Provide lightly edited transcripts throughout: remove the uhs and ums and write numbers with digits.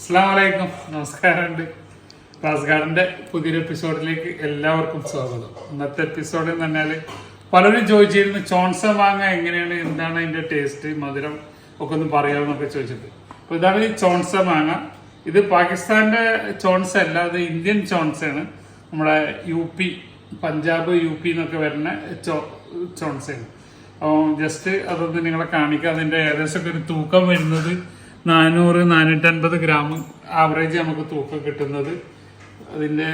അസ്സലാമലൈക്കും, നമസ്കാരമുണ്ട്. ക്ലാസ് ഗാർഡന്റെ പുതിയൊരു എപ്പിസോഡിലേക്ക് എല്ലാവർക്കും സ്വാഗതം. ഇന്നത്തെ എപ്പിസോഡിൽ എന്ന് പറഞ്ഞാൽ പലരും ചോദിച്ചിരുന്നു ചോൺസ മാങ്ങ എങ്ങനെയാണ്, എന്താണ് അതിന്റെ ടേസ്റ്റ്, മധുരം ഒക്കെ ഒന്ന് പറയാമെന്നൊക്കെ ചോദിച്ചിട്ട്. അപ്പൊ ഇതാണ് ഈ ചോൺസ മാങ്ങ. ഇത് പാകിസ്ഥാന്റെ ചോൺസ അല്ല, അത് ഇന്ത്യൻ ചോൺസയാണ്. നമ്മുടെ പഞ്ചാബ് UP എന്നൊക്കെ വരുന്ന ചോൺസയാണ്. അപ്പോൾ ജസ്റ്റ് അതൊന്ന് നിങ്ങളെ കാണിക്കാം. അതിന്റെ ഏകദേശം ഒരു തൂക്കം വരുന്നത് 400-450 ഗ്രാം ആവറേജ് നമുക്ക് തൂക്കം കിട്ടുന്നത്. അതിൻ്റെ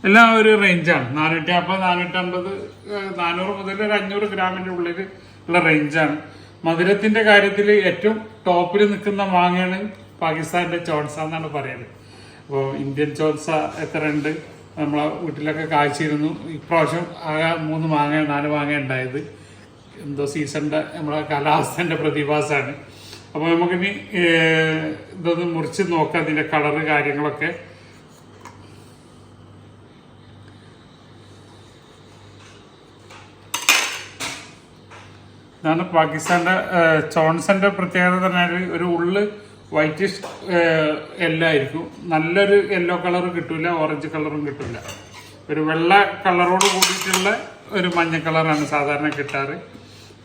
എല്ലാം ഒരു റേഞ്ചാണ്. 450, 400 മുതൽ ഒരു 500 ഗ്രാമിൻ്റെ ഉള്ളിൽ ഉള്ള റേഞ്ചാണ്. മധുരത്തിന്റെ കാര്യത്തിൽ ഏറ്റവും ടോപ്പിൽ നിൽക്കുന്ന മാങ്ങയാണ് പാകിസ്ഥാന്റെ ചോൺസ എന്നാണ് പറയുന്നത്. അപ്പോൾ ഇന്ത്യൻ ചോൺസ എത്ര ഉണ്ട്, നമ്മളെ വീട്ടിലൊക്കെ കാഴ്ചയിരുന്നു. ഇപ്രാവശ്യം ആകെ 4 മാങ്ങ ഉണ്ടായത്. എന്തോ സീസണിന്റെ നമ്മളെ കാലാവസ്ഥന്റെ പ്രതിഭാസമാണ്. അപ്പോൾ നമുക്കിനി ഇതൊന്ന് മുറിച്ച് നോക്കാം, അതിന്റെ കളറ് കാര്യങ്ങളൊക്കെ. ഇതാണ് പാകിസ്ഥാന്റെ ചോൺസന്റെ പ്രത്യേകത പറഞ്ഞാൽ ഒരു ഉള്ള് വൈറ്റിഷ് യെല്ലോ ആയിരിക്കും. നല്ലൊരു യെല്ലോ കളർ കിട്ടൂല, ഓറഞ്ച് കളറും കിട്ടൂല. ഒരു വെള്ള കളറോട് കൂടിയിട്ടുള്ള ഒരു മഞ്ഞ കളറാണ് സാധാരണ കിട്ടാറ്.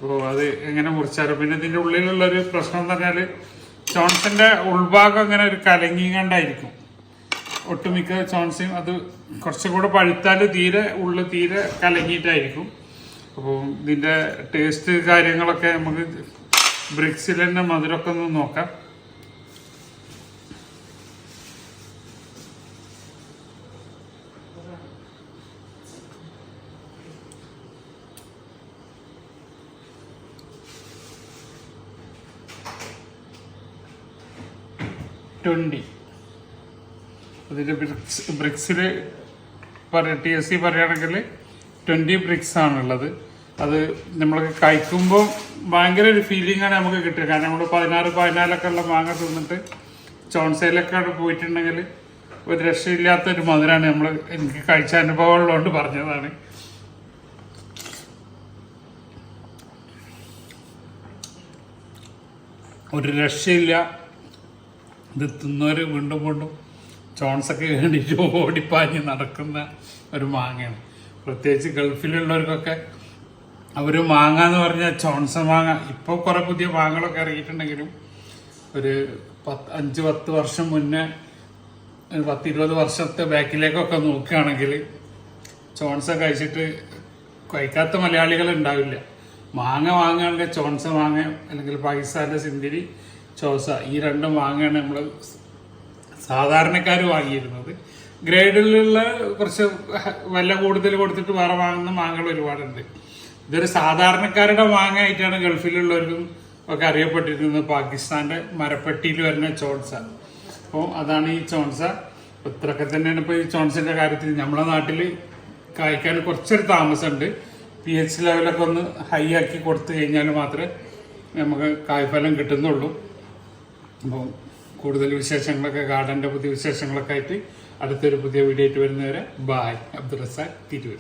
അപ്പോൾ അത് എങ്ങനെ മുറിച്ചാലും പിന്നെ ഇതിൻ്റെ ഉള്ളിലുള്ളൊരു പ്രശ്നം എന്ന് പറഞ്ഞാൽ ചോൺസിൻ്റെ ഉൾഭാഗം അങ്ങനെ ഒരു കലങ്ങിങ്ങണ്ടായിരിക്കും. ഒട്ടുമിക്ക ചോൺസയും അത് കുറച്ചും കൂടെ പഴുത്താൽ തീരെ കലങ്ങിയിട്ടായിരിക്കും. അപ്പോൾ ഇതിൻ്റെ ടേസ്റ്റ് കാര്യങ്ങളൊക്കെ നമുക്ക് ബ്രിക്സിൽ തന്നെ മധുരമൊക്കെ ഒന്ന് നോക്കാം. അതിൻ്റെ ബ്രിക്സിൽ TSC പറയുകയാണെങ്കിൽ 20 ബ്രിക്സ് ആണുള്ളത്. അത് നമ്മൾ കഴിക്കുമ്പോൾ ഭയങ്കര ഒരു ഫീലിംഗ് ആണ് നമുക്ക് കിട്ടുക. കാരണം നമ്മൾ 16 ഉള്ള മാങ്ങ തിന്നിട്ട് ചോൺസയിലൊക്കെ പോയിട്ടുണ്ടെങ്കിൽ ഒരു രക്ഷയില്ലാത്തൊരു മധുരമാണ്. എനിക്ക് കഴിച്ച അനുഭവം ഉള്ളതുകൊണ്ട് പറഞ്ഞതാണ്. ഒരു രക്ഷയില്ല. ഇത് തിന്നവർ വീണ്ടും ചോൺസൊക്കെ വേണ്ടിയിട്ട് ഓടിപ്പാഞ്ഞ് നടക്കുന്ന ഒരു മാങ്ങയാണ്. പ്രത്യേകിച്ച് ഗൾഫിലുള്ളവർക്കൊക്കെ അവർ മാങ്ങ എന്ന് പറഞ്ഞാൽ ചോൺസ മാങ്ങ. ഇപ്പോൾ കുറേ പുതിയ മാങ്ങകളൊക്കെ ഇറങ്ങിയിട്ടുണ്ടെങ്കിലും ഒരു 5-10 വർഷം മുന്നേ, 10-20 വർഷത്തെ ബാക്കിലേക്കൊക്കെ നോക്കുകയാണെങ്കിൽ ചോൺസ കഴിച്ചിട്ട് കഴിക്കാത്ത മലയാളികൾ ഉണ്ടാവില്ല. മാങ്ങ വാങ്ങുകയാണെങ്കിൽ ചോൺസ മാങ്ങ, അല്ലെങ്കിൽ പാകിസ്ഥാന്റെ സിന്ദരി ചോസ, ഈ 2 മാങ്ങയാണ് നമ്മൾ സാധാരണക്കാർ വാങ്ങിയിരുന്നത്. ഗ്രേഡിലുള്ള കുറച്ച് വില കൂടുതൽ കൊടുത്തിട്ട് വേറെ വാങ്ങുന്ന മാങ്ങകൾ ഒരുപാടുണ്ട്. ഇതൊരു സാധാരണക്കാരുടെ മാങ്ങ ആയിട്ടാണ് ഗൾഫിലുള്ളവർക്കും ഒക്കെ അറിയപ്പെട്ടിരുന്നത്. പാകിസ്ഥാന്റെ മരപ്പെട്ടിയിൽ വരുന്ന ചോൺസ. അപ്പോൾ അതാണ് ഈ ചോൺസ. ഇത്രയൊക്കെ തന്നെയാണ് ഇപ്പോൾ ഈ ചോൺസിന്റെ കാര്യത്തിൽ. നമ്മുടെ നാട്ടിൽ കായ്ക്കാൻ കുറച്ചൊരു താമസമുണ്ട്. pH ലെവലൊക്കെ ഒന്ന് ഹൈ ആക്കി കൊടുത്തു കഴിഞ്ഞാൽ മാത്രമേ നമുക്ക് കായ്ഫലം കിട്ടുന്നുള്ളൂ. അപ്പോൾ കൂടുതൽ വിശേഷങ്ങളൊക്കെ, ഗാർഡൻ്റെ പുതിയ വിശേഷങ്ങളൊക്കെ ആയിട്ട് അടുത്തൊരു പുതിയ വീഡിയോ ആയിട്ട് വരുന്നവരെ ബായ്. അബ്ദുൾ റസാഖ്, തിരൂർ.